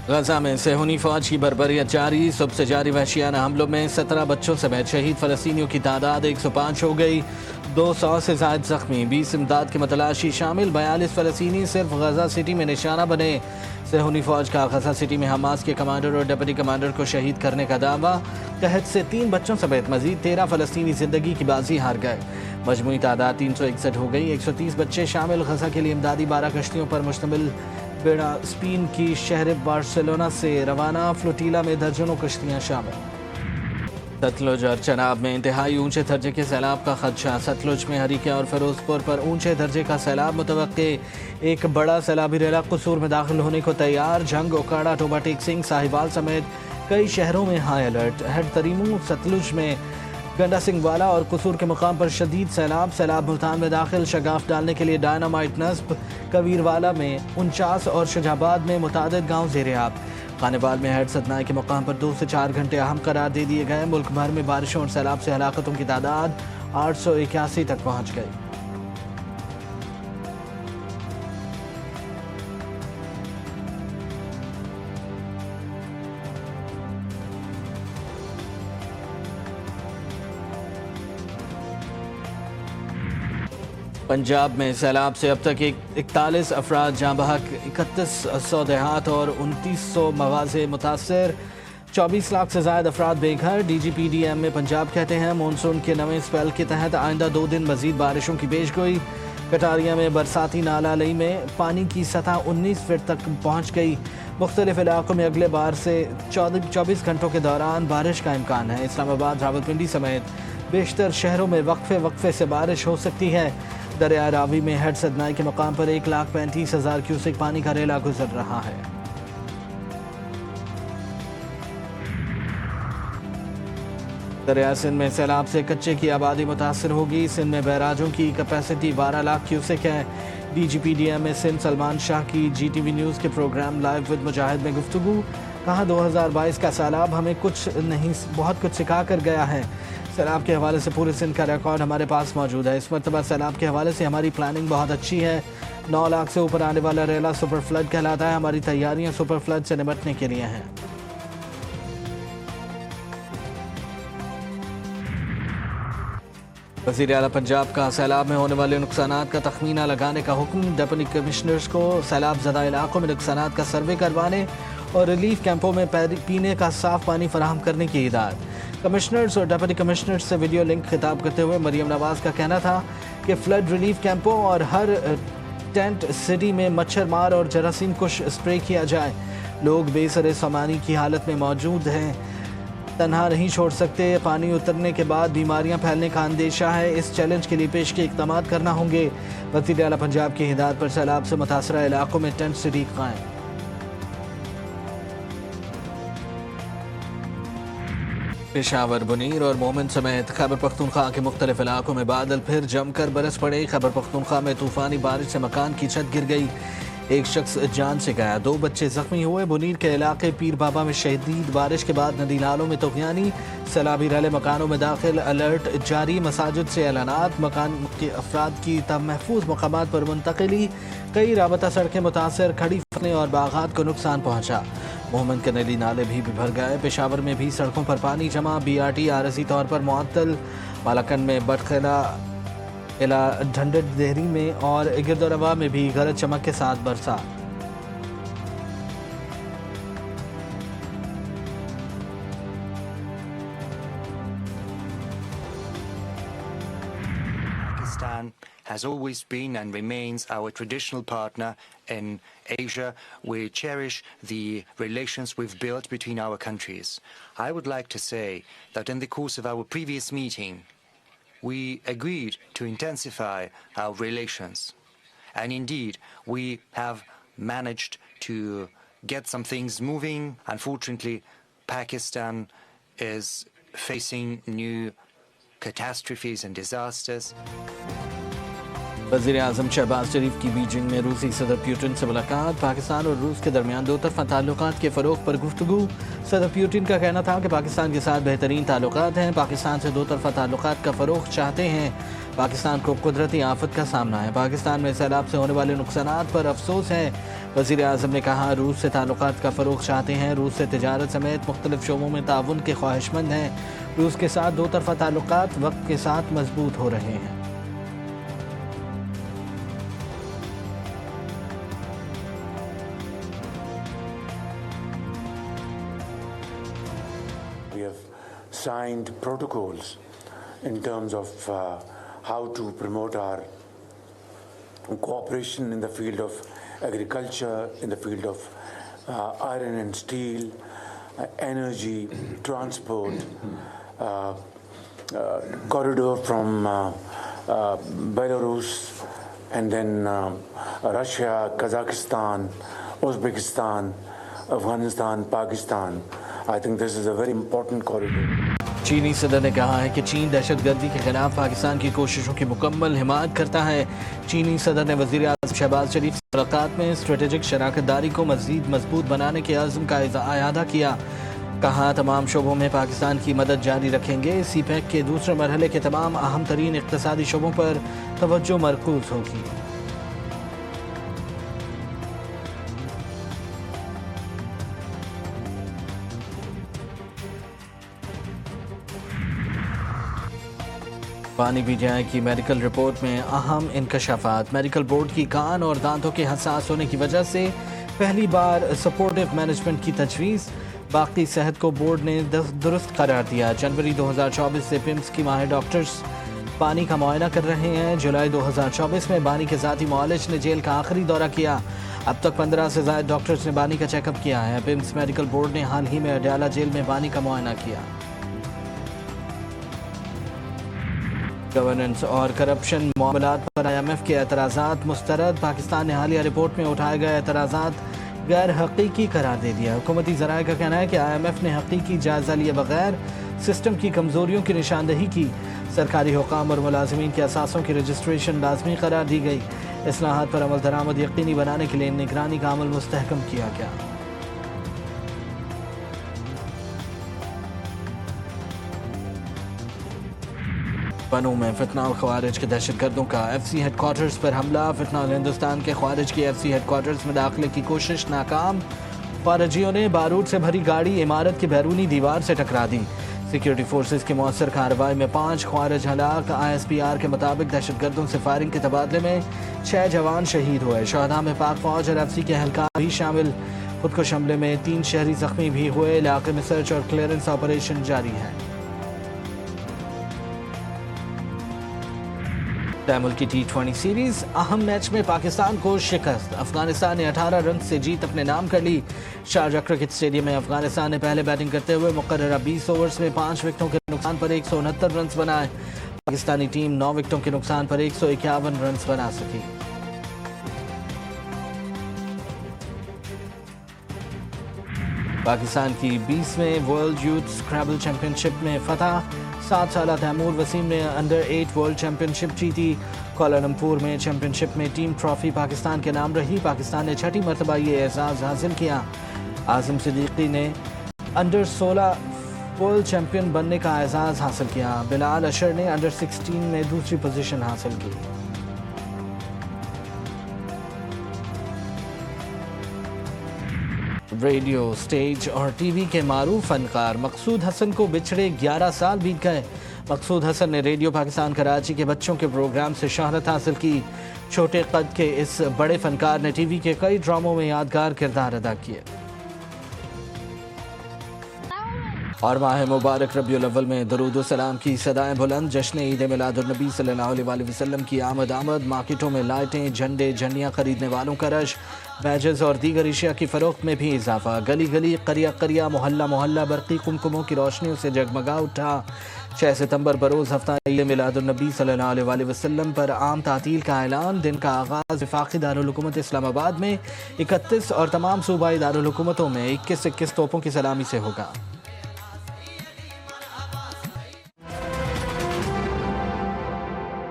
غزہ میں صہیونی فوج کی بربریت جاری، صبح سے جاری وحشیانہ حملوں میں 17 بچوں سمیت شہید فلسطینیوں کی تعداد 105 ہو گئی، 200 سے زائد زخمی، 20 امداد کے متلاشی شامل، 42 فلسطینی صرف غزہ سٹی میں نشانہ بنے۔ صہیونی فوج کا غزہ سٹی میں حماس کے کمانڈر اور ڈپٹی کمانڈر کو شہید کرنے کا دعویٰ، قحط سے 3 بچوں سمیت مزید 13 فلسطینی زندگی کی بازی ہار گئے، مجموعی تعداد 361 ہو گئی، 130 بچے شامل۔ غزہ کے لیے امدادی 12 کشتیوں پر مشتمل بیڑا اسپین کی شہر بارسلونا سے روانہ، فلوٹیلا میں درجنوں کشتیاں شامل۔ ستلج اور چناب میں انتہائی اونچے درجے کے سیلاب کا خدشہ، ستلج میں ہریکے اور فیروز پور پر اونچے درجے کا سیلاب متوقع، ایک بڑا سیلابی ریلا قصور میں داخل ہونے کو تیار، جھنگ، اوکاڑا، ٹوبا ٹیک سنگھ، ساہیوال سمیت کئی شہروں میں ہائی الرٹ، ہیڈ تریمو، ستلج میں گنڈا سنگھ والا اور قصور کے مقام پر شدید سیلاب ملتان میں داخل، شگاف ڈالنے کے لیے ڈائنامائٹ نصب، کویر والا میں 49 اور شجاع آباد میں متعدد گاؤں زیر آب، خانیوال میں ہیڈ ستنائے کے مقام پر 2 سے 4 گھنٹے اہم قرار دے دیے گئے۔ ملک بھر میں بارشوں اور سیلاب سے ہلاکتوں کی تعداد 881 تک پہنچ گئی۔ پنجاب میں سیلاب سے اب تک 41 افراد جاں بحق، 3100 دیہات اور 2900 مغازے متاثر، 24 لاکھ سے زائد افراد بے گھر۔ D G P D M میں پنجاب کہتے ہیں مونسون کے نویں اسپیل کے تحت آئندہ 2 دن مزید بارشوں کی پیش گوئی۔ کٹاریا میں برساتی نالہ لئی میں پانی کی سطح 19 فٹ تک پہنچ گئی، مختلف علاقوں میں اگلے بار سے 24 گھنٹوں کے دوران بارش کا امکان ہے۔ اسلام آباد، راولپنڈی سمیت بیشتر شہروں میں وقفے سے بارش ہو سکتی ہے۔ دریائے راوی میں ہیڈ سدنائی کے مقام پر 1,35,000 کیوسک پانی کا ریلا گزر رہا ہے۔ دریائے سندھ میں سیلاب سے کچے کی آبادی متاثر ہوگی، سندھ میں بیراجوں کی کیپیسٹی 12 لاکھ کیوسک ہے۔ D G P D M میں سندھ سلمان شاہ کی جی ٹی وی نیوز کے پروگرام لائیو ود مجاہد میں گفتگو، کہا 2022 کا سیلاب ہمیں بہت کچھ سکھا کر گیا ہے۔ سیلاب کے حوالے سے پورے سندھ کا ریکارڈ ہمارے پاس موجود ہے، اس مرتبہ سیلاب کے حوالے سے ہماری پلاننگ بہت اچھی ہے۔ 9 لاکھ سے اوپر آنے والا ریلا سپر فلڈ کہلاتا ہے، ہماری تیاریاں سپر فلڈ سے نمٹنے کے لیے ہیں۔ وزیر اعلیٰ پنجاب کا سیلاب میں ہونے والے نقصانات کا تخمینہ لگانے کا حکم، ڈپٹی کمشنرز کو سیلاب زدہ علاقوں میں نقصانات کا سروے کروانے اور ریلیف کیمپوں میں پینے کا صاف پانی فراہم کرنے کی ہدایت۔ کمشنرز اور ڈپٹی کمشنرز سے ویڈیو لنک خطاب کرتے ہوئے مریم نواز کا کہنا تھا کہ فلڈ ریلیف کیمپوں اور ہر ٹینٹ سٹی میں مچھر مار اور جراثیم کش اسپرے کیا جائے۔ لوگ بے سر سامانی کی حالت میں موجود ہیں، تنہا نہیں چھوڑ سکتے، پانی اترنے کے بعد بیماریاں پھیلنے کا اندیشہ ہے، اس چیلنج کے لیے پیش کے اقدامات کرنا ہوں گے۔ وزیر اعلیٰ پنجاب کی ہدایت پر سیلاب سے متاثرہ علاقوں میں ٹینٹ سٹی قائم۔ پشاور، بنیر اور مومن سمیت خیبر پختونخوا کے مختلف علاقوں میں بادل پھر جم کر برس پڑے، خیبر پختونخوا میں طوفانی بارش سے مکان کی چھت گر گئی، 1 شخص جان سے گیا، 2 بچے زخمی ہوئے۔ بنیر کے علاقے پیر بابا میں شدید بارش کے بعد ندی نالوں میں طغیانی، سیلابی ریلے مکانوں میں داخل، الرٹ جاری، مساجد سے اعلانات، مکان کے افراد کی محفوظ مقامات پر منتقلی، کئی رابطہ سڑکیں متاثر، کھڑی فصلیں اور باغات کو نقصان پہنچا۔ مومن کے ندی نالے بھی بھر گئے، پشاور میں بھی سڑکوں پر پانی جمع، بی آر ٹی عارضی طور پر معطل، مالاکنڈ میں بٹخلا ڈھنڈٹ دہری میں اور گردوروا میں بھی گرج چمک کے ساتھ برسات۔ Pakistan has always been and remains our traditional partner in Asia. We cherish the relations we've built between our countries. I would like to say that in the course of our previous meeting, we agreed to intensify our relations. And indeed, we have managed to get some things moving. Unfortunately, Pakistan is facing new catastrophes and disasters. وزیر اعظم شہباز شریف کی Beijing میں روسی صدر Putin سے ملاقات، پاکستان اور روس کے درمیان 2 طرفہ تعلقات کے فروغ پر گفتگو۔ صدر پیوٹن کا کہنا تھا کہ پاکستان کے ساتھ بہترین تعلقات ہیں، پاکستان سے 2 طرفہ تعلقات کا فروغ چاہتے ہیں۔ پاکستان کو قدرتی آفت کا سامنا ہے، پاکستان میں سیلاب سے ہونے والے نقصانات پر افسوس ہے، وزیر اعظم نے کہا روس سے تعلقات کا فروغ چاہتے ہیں، روس سے تجارت سمیت مختلف شعبوں میں تعاون کے خواہش مند ہیں، روس کے ساتھ دو طرفہ تعلقات وقت کے ساتھ مضبوط ہو رہے ہیں۔ We have signed protocols in terms of how to promote our cooperation in the field of agriculture, in the field of iron and steel, energy, transport, corridor from Belarus and then Russia, Kazakhstan, Uzbekistan, Afghanistan, Pakistan. I think this is a very important corridor. چینی صدر نے کہا ہے کہ چین دہشت گردی کے خلاف پاکستان کی کوششوں کی مکمل حمایت کرتا ہے۔ چینی صدر نے وزیر اعظم شہباز شریف سے ملاقات میں اسٹریٹجک شراکت داری کو مزید مضبوط بنانے کے عزم کا اعادہ کیا۔ کہا تمام شعبوں میں پاکستان کی مدد جاری رکھیں گے، سی پیک کے دوسرے مرحلے کے تمام اہم ترین اقتصادی شعبوں پر توجہ مرکوز ہوگی۔ پانی پی جی آئی کی میڈیکل رپورٹ میں اہم انکشافات۔ میڈیکل بورڈ کی کان اور دانتوں کے حساس ہونے کی وجہ سے پہلی بار سپورٹو مینجمنٹ کی تجویز، باقی صحت کو بورڈ نے درست قرار دیا۔ جنوری 2024 سے پمس کی ماہر ڈاکٹرز بانی کا معائنہ کر رہے ہیں۔ جولائی 2024 میں بانی کے ذاتی معالج نے جیل کا آخری دورہ کیا۔ اب تک 15 سے زائد ڈاکٹرز نے بانی کا چیک اپ کیا ہے۔ پمس میڈیکل بورڈ نے حال ہی میں اڈیالہ جیل میں بانی کا معائنہ کیا۔ گورننس اور کرپشن معاملات پر آئی ایم ایف کے اعتراضات مسترد۔ پاکستان نے حالیہ رپورٹ میں اٹھائے گئے اعتراضات غیر حقیقی قرار دے دیا۔ حکومتی ذرائع کا کہنا ہے کہ آئی ایم ایف نے حقیقی جائزہ لیے بغیر سسٹم کی کمزوریوں کی نشاندہی کی۔ سرکاری حکام اور ملازمین کے اثاثوں کی رجسٹریشن لازمی قرار دی گئی۔ اصلاحات پر عمل درآمد یقینی بنانے کے لیے نگرانی کا عمل مستحکم کیا گیا۔ بنوں میں فتنہ الخوارج کے دہشت گردوں کا ایف سی ہیڈ کوارٹرز پر حملہ۔ فتنہ ہندوستان کے خوارج کی ایف سی ہیڈ کوارٹرز میں داخلے کی کوشش ناکام۔ خارجیوں نے بارود سے بھری گاڑی عمارت کی بیرونی دیوار سے ٹکرا دی۔ سیکیورٹی فورسز کی مؤثر کارروائی میں 5 خوارج ہلاک۔ آئی ایس پی آر کے مطابق دہشت گردوں سے فائرنگ کے تبادلے میں 6 جوان شہید ہوئے۔ شہداء میں پاک فوج اور ایف سی کے اہلکار بھی شامل۔ خودکش حملے میں 3 شہری زخمی بھی ہوئے۔ علاقے میں سرچ اور کلیئرنس آپریشن جاری ہے۔ ملکی T20 سیریز اہم میچ میں پاکستان کو شکست۔ افغانستان نے 18 رن سے جیت اپنے نام کر لی۔ شارجہ کرکٹ اسٹیڈیم میں افغانستان نے پہلے بیٹنگ کرتے ہوئے مقررہ 20 اوورز میں 5 وکٹوں کے نقصان پر 169 رنز بنائے۔ پاکستانی ٹیم 9 وکٹوں کے نقصان پر 151 رنز بنا سکی۔ پاکستان کی 20ویں ورلڈ یوتھ اسکریبل چیمپئن شپ میں فتح۔ 7 سالہ تیمور وسیم نے انڈر 8 ورلڈ چیمپئن شپ جیتی۔ کوالالمپور میں چیمپئن شپ میں ٹیم ٹرافی پاکستان کے نام رہی۔ پاکستان نے 6ٹھی مرتبہ یہ اعزاز حاصل کیا۔ اعظم صدیقی نے انڈر 16 ورلڈ چیمپئن بننے کا اعزاز حاصل کیا۔ بلال اشر نے انڈر 16 میں دوسری پوزیشن حاصل کی۔ ریڈیو، سٹیج اور ٹی وی کے معروف فنکار مقصود حسن کو بچھڑے 11 سال بیت گئے۔ مقصود حسن نے ریڈیو پاکستان کراچی کے بچوں کے پروگرام سے شہرت حاصل کی۔ چھوٹے قد کے اس بڑے فنکار نے ٹی وی کے کئی ڈراموں میں یادگار کردار ادا کیے۔ اور ماہ مبارک ربیع الاول میں درود و سلام کی صدائیں بلند۔ جشن عید میلاد النبی صلی اللہ علیہ وسلم کی آمد۔ مارکیٹوں میں لائٹیں، جھنڈے، جھنڈیاں خریدنے والوں کا رش۔ بیجز اور دیگر اشیاء کی فروخت میں بھی اضافہ۔ گلی گلی، قریہ قریہ، محلہ محلہ برقی قمقموں کی روشنیوں سے جگمگا اٹھا۔ 6 ستمبر بروز ہفتہ عید میلاد النبی صلی اللہ علیہ وسلم پر عام تعطیل کا اعلان۔ دن کا آغاز وفاقی دارالحکومت اسلام آباد میں 31 اور تمام صوبائی دارالحکومتوں میں 21 توپوں کی سلامی سے ہوگا۔